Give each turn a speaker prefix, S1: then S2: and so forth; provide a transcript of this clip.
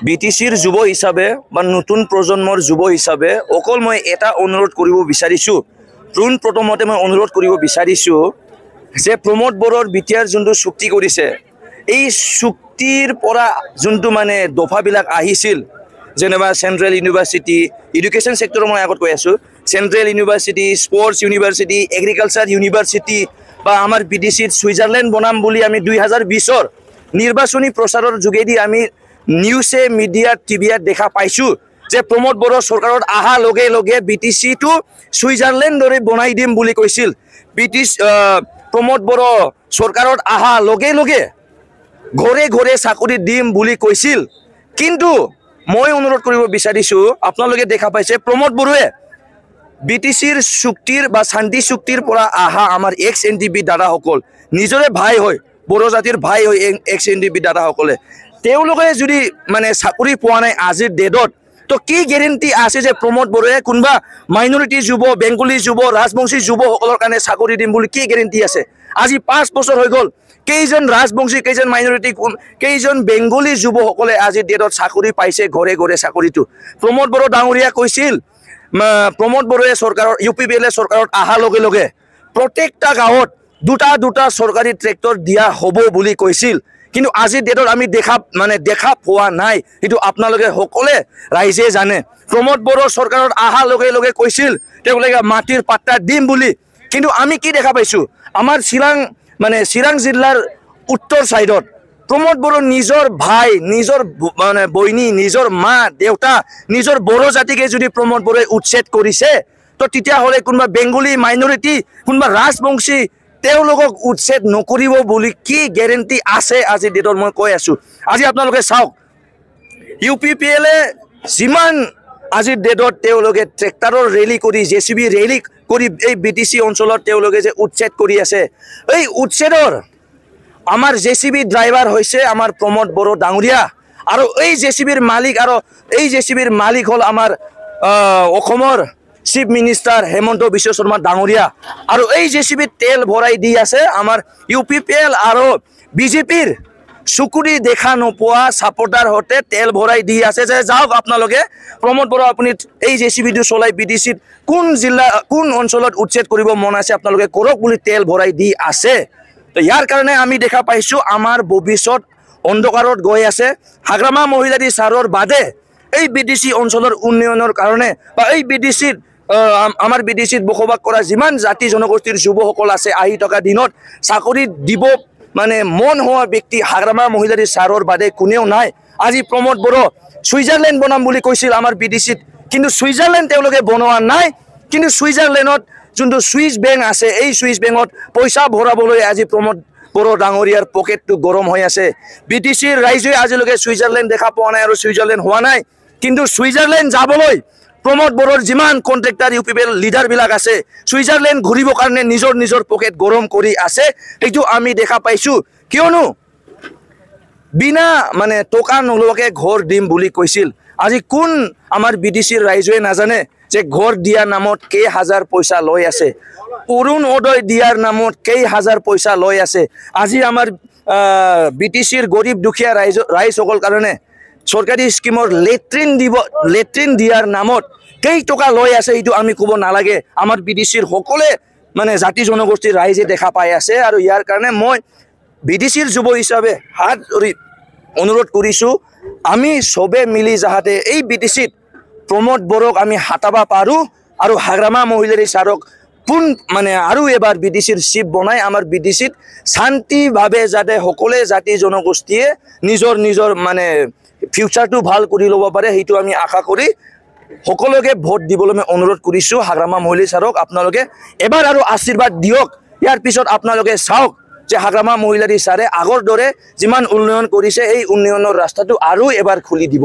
S1: বিটিচিৰ যুৱ হিচাপে বা নতুন প্ৰজন্মৰ যুৱ হিচাপে অকল মই এটা অনুৰোধ কৰিব বিচাৰিছোঁ। প্ৰথমতে মই অনুৰোধ কৰিব বিচাৰিছোঁ যে প্ৰমোদ বড়োৰ বিটিআৰ যোনটো চুক্তি কৰিছে, এই চুক্তিৰ পৰা যোনটো মানে দফাবিলাক আহিছিল, যেনিবা চেণ্ট্ৰেল ইউনিভাৰ্চিটি, এডুকেশ্যন ছেক্টৰৰ মই আগত কৈ আছোঁ, central university, sports university, agriculture university বা আমাৰ বিটিচিত ছুইজাৰলেণ্ড বনাম বুলি আমি 2020 নিৰ্বাচনী প্ৰচাৰৰ যোগেদি আমি নিউজে মিডিয়াত টিভিত দেখা পাইছোঁ যে প্ৰমোদ বড়ো চৰকাৰত অহাৰ লগে লগে বিটিচিটো ছুইজাৰলেণ্ড দৰে বনাই দিম বুলি কৈছিল। প্ৰমোদ বড়ো চৰকাৰত অহাৰ লগে লগে ঘৰে ঘৰে চাকৰি দিম বুলি কৈছিল। কিন্তু মই অনুৰোধ কৰিব বিচাৰিছোঁ, আপোনালোকে দেখা পাইছে প্ৰমোদ বড়োৱে বিটিচিৰ চুক্তিৰ বা শান্তি চুক্তিৰ পৰা অহা আমাৰ এক্স এনডিপি দাদাসকল, নিজৰে ভাই হয়, বড়ো জাতিৰ ভাই হয় এক্স এনডিপি দাদাসকলে, তেওঁলোকে যদি মানে চাকৰি পোৱা নাই আজিৰ ডেটত, তো কি গেৰেণ্টি আছে যে প্ৰমোদ বড়োৱে কোনোবা মাইনৰিটি যুৱ, বেংগলী যুৱ, ৰাজবংশী যুৱসকলৰ কাৰণে চাকৰি দিম বুলি কি গেৰেণ্টি আছে? আজি 5 বছৰ হৈ গ'ল, কেইজন ৰাজবংশী, কেইজন মাইনৰিটি, কেইজন বেংগলী যুৱসকলে আজিৰ ডেটত চাকৰি পাইছে, ঘৰে ঘৰে চাকৰিটো। প্ৰমোদ বড়ো ডাঙৰীয়া কৈছিল, প্ৰমোদ বড়োৱে চৰকাৰৰ UPPL চৰকাৰত অহাৰ লগে লগে প্ৰত্যেকটা গাঁৱত দুটা চৰকাৰী ট্ৰেক্টৰ দিয়া হ'ব বুলি কৈছিল। কিন্তু আজিৰ ডেটত আমি দেখা পোৱা নাই, সেইটো আপোনালোকে সকলোৱে ৰাইজে জানে। প্ৰমোদ বড়ো চৰকাৰত অহাৰ লগে লগে কৈছিল তেওঁলোকে মাটিৰ পাট্টা দিম বুলি, কিন্তু আমি কি দেখা পাইছোঁ? আমাৰ চিৰাং জিলাৰ উত্তৰ ছাইডত প্ৰমোদ বড়ো নিজৰ ভাই, নিজৰ মানে বইনী, নিজৰ মা দেউতা, নিজৰ বড়ো জাতিকে যদি প্ৰমোদ বড়োৱে উচ্ছেদ কৰিছে, তো তেতিয়াহ'লে কোনোবা বেংগলী মাইনৰিটি, কোনোবা ৰাজবংশী তেওঁলোকক উচ্ছেদ নকৰিব বুলি কি গেৰেণ্টি আছে আজিৰ ডেটত? মই কৈ আছোঁ, আজি আপোনালোকে চাওক, UPPL যিমান আজিৰ ডেটত তেওঁলোকে ট্ৰেক্টৰৰ ৰেলী কৰি, JCB ৰেলী কৰি এই BTC অঞ্চলত তেওঁলোকে যে উচ্ছেদ কৰি আছে, এই উচ্ছেদৰ আমাৰ JCB ড্ৰাইভাৰ হৈছে আমাৰ প্ৰমোদ বড়ো ডাঙৰীয়া, আৰু এই JCBৰ মালিক হ'ল আমাৰ অসমৰ চিফ মিনিষ্টাৰ হেমন্ত বিশ্ব শৰ্মা ডাঙৰীয়া, আৰু এই JCB তেল ভৰাই দি আছে আমাৰ UPPL আৰু BJPৰ চকুৰি দেখা নোপোৱা ছাপোৰ্টাৰ হতে তেল ভৰাই দি আছে যে যাওক আপোনালোকে প্ৰমোদ বড়ো আপুনি এই JCBটো চলাই BTCত কোন অঞ্চলত উচ্ছেদ কৰিব মন আছে আপোনালোকে কৰক বুলি তেল ভৰাই দি আছে। তো ইয়াৰ কাৰণে আমি দেখা পাইছোঁ আমাৰ ভৱিষ্যত অন্ধকাৰত গৈ আছে। হাগ্ৰামা মহিলাৰী ছাৰৰ বাদে এই BTC অঞ্চলৰ উন্নয়নৰ কাৰণে বা এই আমাৰ BTCত বসবাস কৰা যিমান জাতি জনগোষ্ঠীৰ যুৱসকল আছে, আহি থকা দিনত চাকৰি দিব মানে মন হোৱা ব্যক্তি হাগ্ৰামা মহিলাৰী ছাৰৰ বাদে কোনেও নাই। আজি প্ৰমোদ বড়ো ছুইজাৰলেণ্ড বনাম বুলি কৈছিল আমাৰ BTCত, কিন্তু ছুইজাৰলেণ্ড তেওঁলোকে বনোৱা নাই। কিন্তু ছুইজাৰলেণ্ডত যোনটো ছুইচ বেংক আছে, এই ছুইচ বেংকত পইচা ভৰাবলৈ আজি প্ৰমোদ বড়ো ডাঙৰীয়াৰ পকেটটো গৰম হৈ আছে। BTCৰ ৰাইজে আজিলৈকে ছুইজাৰলেণ্ড দেখা পোৱা নাই আৰু ছুইজাৰলেণ্ড হোৱা নাই। কিন্তু ছুইজাৰলেণ্ড যাবলৈ প্ৰমোদ বড়োৰ যিমান কণ্ট্ৰেক্টাৰ UPPL লিডাৰবিলাক আছে, ছুইজাৰলেণ্ড ঘূৰিবৰ কাৰণে নিজৰ পকেট গৰম কৰি আছে, সেইটো আমি দেখা পাইছোঁ। কিয়নো বিনা মানে টকা নোলোৱাকৈ ঘৰ দিম বুলি কৈছিল। আজি কোন আমাৰ BTCৰ ৰাইজে নাজানে যে ঘৰ দিয়াৰ নামত কেইহাজাৰ পইচা লৈ আছে, অৰুণোদয় দিয়াৰ নামত কেইহাজাৰ পইচা লৈ আছে। আজি আমাৰ BTCৰ গৰীব দুখীয়া ৰাইজসকল কাৰণে চৰকাৰী স্কিমৰ লেট্ৰিন দিয়াৰ নামত কেই টকা লৈ আছে, এইটো আমি ক'ব নালাগে। আমাৰ BTCৰ সকলোৱে মানে জাতি জনগোষ্ঠীৰ ৰাইজে দেখা পাই আছে। আৰু ইয়াৰ কাৰণে মই BTCৰ যুৱ হিচাপে হাত ধৰি অনুৰোধ কৰিছোঁ, আমি চবে মিলি যাতে এই BTCত প্ৰমোদ বড়োক আমি হাতাব পাৰোঁ আৰু হাগ্ৰামা মহিলাৰী ছাৰক মানে আৰু এবাৰ BTCৰ চিফ বনাই আমাৰ BTCত শান্তিভাৱে যাতে সকলোৱে জাতি জনগোষ্ঠীয়ে নিজৰ মানে ফিউচাৰটো ভাল কৰি ল'ব পাৰে, সেইটো আমি আশা কৰি সকলোকে ভোট দিবলৈ মই অনুৰোধ কৰিছোঁ। হাগ্ৰামা মহিলাৰী ছাৰক আপোনালোকে এবাৰ আৰু আশীৰ্বাদ দিয়ক। ইয়াৰ পিছত আপোনালোকে চাওক যে হাগ্ৰামা মহিলাৰী ছাৰে আগৰ দৰে যিমান উন্নয়ন কৰিছে, এই উন্নয়নৰ ৰাস্তাটো আৰু এবাৰ খুলি দিব।